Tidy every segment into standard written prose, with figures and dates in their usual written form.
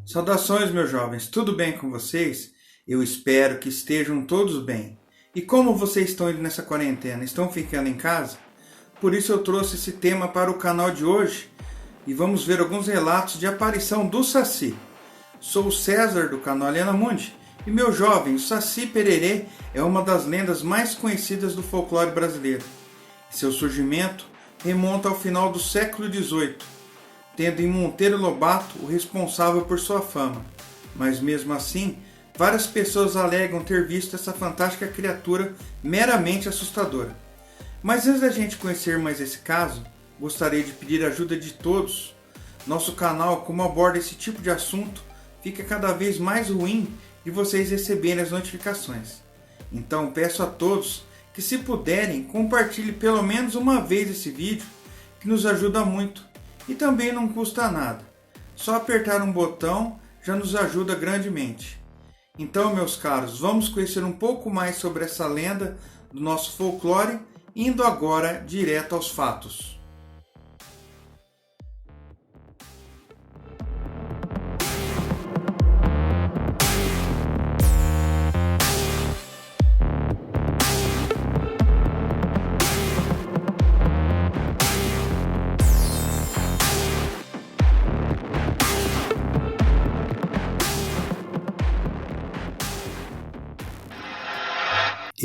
Saudações, meus jovens, tudo bem com vocês? Eu espero que estejam todos bem. E como vocês estão indo nessa quarentena? Estão ficando em casa? Por isso eu trouxe esse tema para o canal de hoje e vamos ver alguns relatos de aparição do Saci. Sou o César do canal Aliena Mundi e meu jovem, o Saci Pererê é uma das lendas mais conhecidas do folclore brasileiro. Seu surgimento remonta ao final do século XVIII, tendo em Monteiro Lobato o responsável por sua fama, mas mesmo assim, várias pessoas alegam ter visto essa fantástica criatura meramente assustadora. Mas antes da gente conhecer mais esse caso, gostaria de pedir a ajuda de todos. Nosso canal, como aborda esse tipo de assunto, fica cada vez mais ruim de vocês receberem as notificações. Então peço a todos que, se puderem, compartilhem pelo menos uma vez esse vídeo, que nos ajuda muito. E também não custa nada. Só apertar um botão já nos ajuda grandemente. Então, meus caros, vamos conhecer um pouco mais sobre essa lenda do nosso folclore, indo agora direto aos fatos.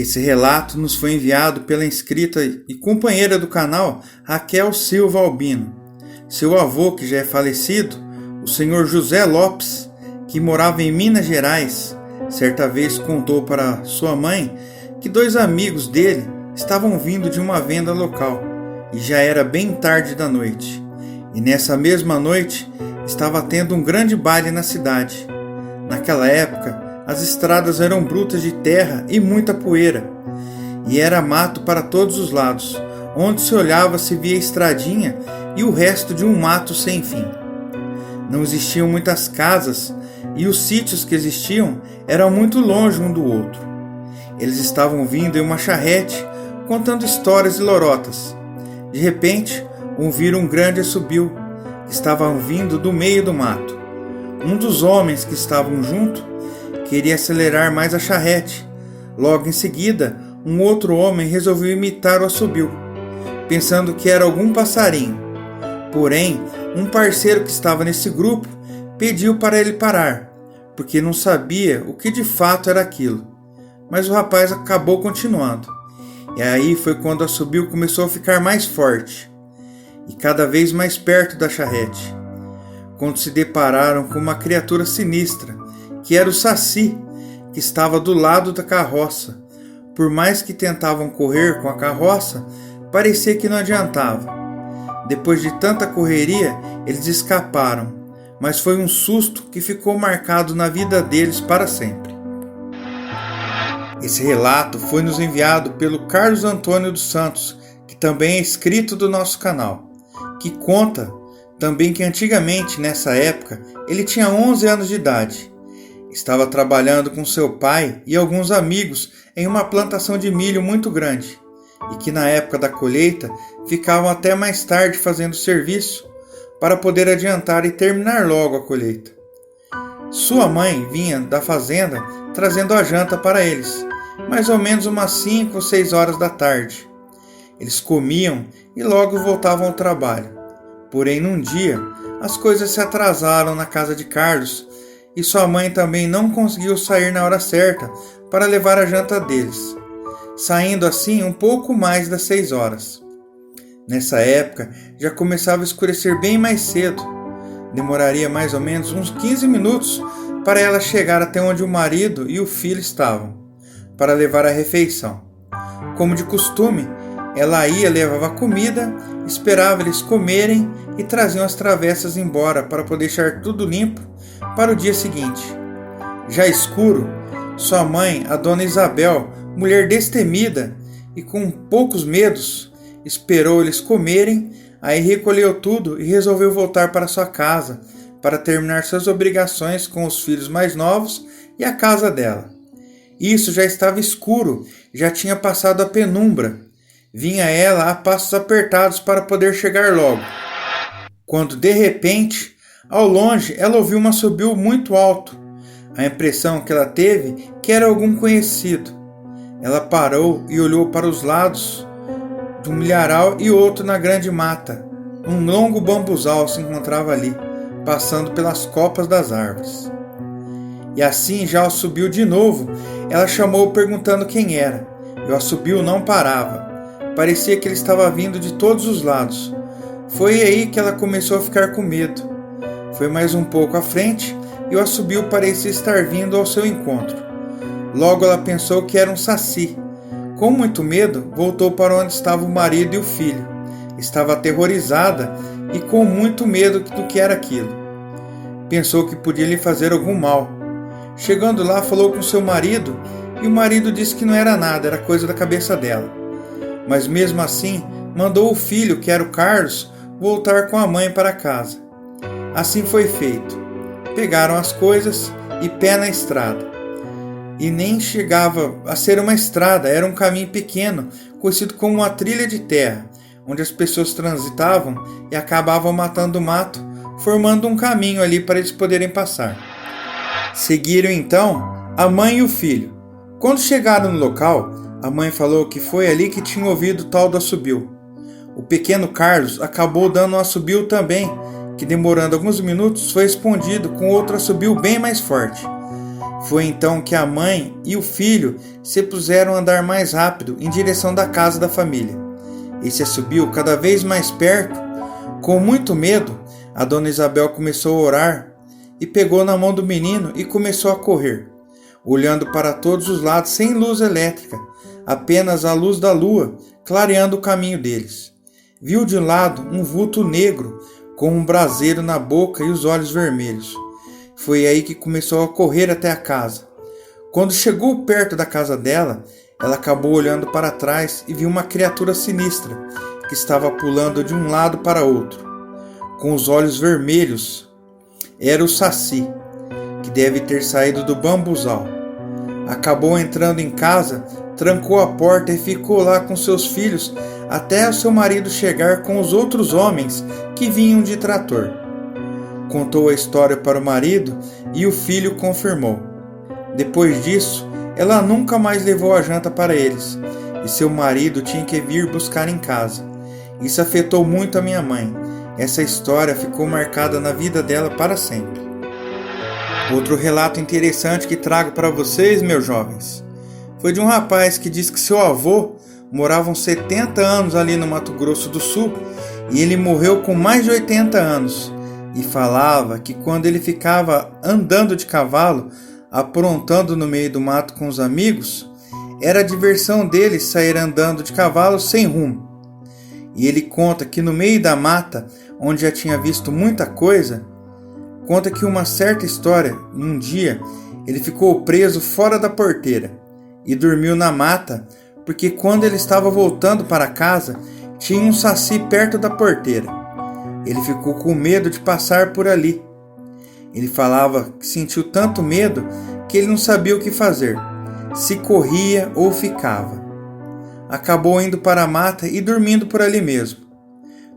Esse relato nos foi enviado pela inscrita e companheira do canal Raquel Silva Albino. Seu avô, que já é falecido, o senhor José Lopes, que morava em Minas Gerais, certa vez contou para sua mãe que dois amigos dele estavam vindo de uma venda local e já era bem tarde da noite. E nessa mesma noite estava tendo um grande baile na cidade. Naquela época, as estradas eram brutas de terra e muita poeira, e era mato para todos os lados. Onde se olhava se via estradinha e o resto de um mato sem fim. Não existiam muitas casas e os sítios que existiam eram muito longe um do outro. Eles estavam vindo em uma charrete contando histórias e lorotas. De repente, ouviram um grande assobio que estavam vindo do meio do mato. Um dos homens que estavam junto queria acelerar mais a charrete. Logo em seguida, um outro homem resolveu imitar o assobio, pensando que era algum passarinho. Porém, um parceiro que estava nesse grupo pediu para ele parar, porque não sabia o que de fato era aquilo. Mas o rapaz acabou continuando. E aí foi quando o assobio começou a ficar mais forte, e cada vez mais perto da charrete, quando se depararam com uma criatura sinistra, que era o Saci, que estava do lado da carroça. Por mais que tentavam correr com a carroça, parecia que não adiantava. Depois de tanta correria, eles escaparam, mas foi um susto que ficou marcado na vida deles para sempre. Esse relato foi nos enviado pelo Carlos Antônio dos Santos, que também é inscrito do nosso canal, que conta também que antigamente, nessa época, ele tinha 11 anos de idade. Estava trabalhando com seu pai e alguns amigos em uma plantação de milho muito grande, e que na época da colheita ficavam até mais tarde fazendo serviço para poder adiantar e terminar logo a colheita. Sua mãe vinha da fazenda trazendo a janta para eles, mais ou menos umas 5 ou 6 horas da tarde. Eles comiam e logo voltavam ao trabalho. Porém, num dia, as coisas se atrasaram na casa de Carlos, e sua mãe também não conseguiu sair na hora certa para levar a janta deles, saindo assim um pouco mais das 6 horas. Nessa época já começava a escurecer bem mais cedo. Demoraria mais ou menos uns 15 minutos para ela chegar até onde o marido e o filho estavam, para levar a refeição. Como de costume, ela ia, levava comida, esperava eles comerem e traziam as travessas embora para poder deixar tudo limpo para o dia seguinte. Já escuro, sua mãe, a dona Isabel, mulher destemida e com poucos medos, esperou eles comerem, aí recolheu tudo e resolveu voltar para sua casa para terminar suas obrigações com os filhos mais novos e a casa dela. Isso já estava escuro, já tinha passado a penumbra. Vinha ela a passos apertados para poder chegar logo, quando de repente Ao longe, ela ouviu um assobio muito alto. A impressão que ela teve que era algum conhecido. Ela parou e olhou para os lados de um milharal e outro na grande mata. Um longo bambuzal se encontrava ali, passando pelas copas das árvores. E assim já assobiu de novo. Ela chamou perguntando quem era. E o assobio não parava. Parecia que ele estava vindo de todos os lados. Foi aí que ela começou a ficar com medo. Foi mais um pouco à frente e o assobio parecia estar vindo ao seu encontro. Logo ela pensou que era um saci. Com muito medo, voltou para onde estava o marido e o filho. Estava aterrorizada e com muito medo do que era aquilo. Pensou que podia lhe fazer algum mal. Chegando lá, falou com seu marido e o marido disse que não era nada, era coisa da cabeça dela. Mas mesmo assim, mandou o filho, que era o Carlos, voltar com a mãe para casa. Assim foi feito. Pegaram as coisas e pé na estrada. E nem chegava a ser uma estrada, era um caminho pequeno, conhecido como uma trilha de terra, onde as pessoas transitavam e acabavam matando o mato, formando um caminho ali para eles poderem passar. Seguiram então a mãe e o filho. Quando chegaram no local, a mãe falou que foi ali que tinha ouvido o tal do assobio. O pequeno Carlos acabou dando um assobio também, que demorando alguns minutos foi respondido com outro assobio bem mais forte. Foi então que a mãe e o filho se puseram a andar mais rápido em direção da casa da família. Esse assobio cada vez mais perto. Com muito medo, a dona Isabel começou a orar e pegou na mão do menino e começou a correr, olhando para todos os lados sem luz elétrica, apenas a luz da lua clareando o caminho deles. Viu de um lado um vulto negro com um braseiro na boca e os olhos vermelhos. Foi aí que começou a correr até a casa. Quando chegou perto da casa dela, ela acabou olhando para trás e viu uma criatura sinistra que estava pulando de um lado para outro, com os olhos vermelhos. Era o saci, que deve ter saído do bambuzal. Acabou entrando em casa, trancou a porta e ficou lá com seus filhos até o seu marido chegar com os outros homens que vinham de trator. Contou a história para o marido e o filho confirmou. Depois disso, ela nunca mais levou a janta para eles e seu marido tinha que vir buscar em casa. Isso afetou muito a minha mãe. Essa história ficou marcada na vida dela para sempre. Outro relato interessante que trago para vocês, meus jovens, foi de um rapaz que diz que seu avô morava uns 70 anos ali no Mato Grosso do Sul e ele morreu com mais de 80 anos. E falava que quando ele ficava andando de cavalo, aprontando no meio do mato com os amigos, era a diversão dele sair andando de cavalo sem rumo. E ele conta que no meio da mata, onde já tinha visto muita coisa, conta que uma certa história, num dia, ele ficou preso fora da porteira e dormiu na mata, porque quando ele estava voltando para casa, tinha um saci perto da porteira. Ele ficou com medo de passar por ali. Ele falava que sentiu tanto medo que ele não sabia o que fazer, se corria ou ficava. Acabou indo para a mata e dormindo por ali mesmo.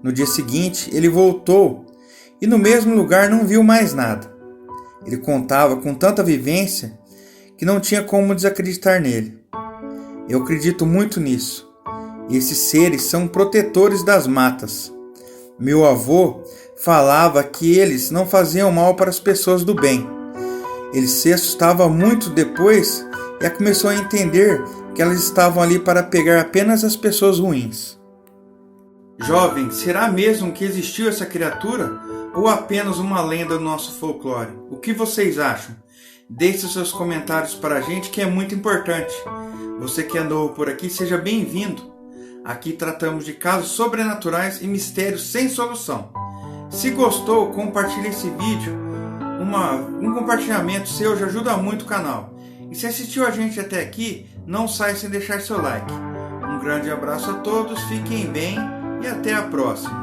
No dia seguinte, ele voltou e no mesmo lugar não viu mais nada. Ele contava com tanta vivência que não tinha como desacreditar nele. Eu acredito muito nisso. Esses seres são protetores das matas. Meu avô falava que eles não faziam mal para as pessoas do bem. Ele se assustava muito depois e começou a entender que elas estavam ali para pegar apenas as pessoas ruins. Jovem, será mesmo que existiu essa criatura ou apenas uma lenda do nosso folclore? O que vocês acham? Deixe seus comentários para a gente, que é muito importante. Você que é novo por aqui, seja bem-vindo. Aqui tratamos de casos sobrenaturais e mistérios sem solução. Se gostou, compartilhe esse vídeo. Um compartilhamento seu já ajuda muito o canal. E se assistiu a gente até aqui, não saia sem deixar seu like. Um grande abraço a todos, fiquem bem e até a próxima.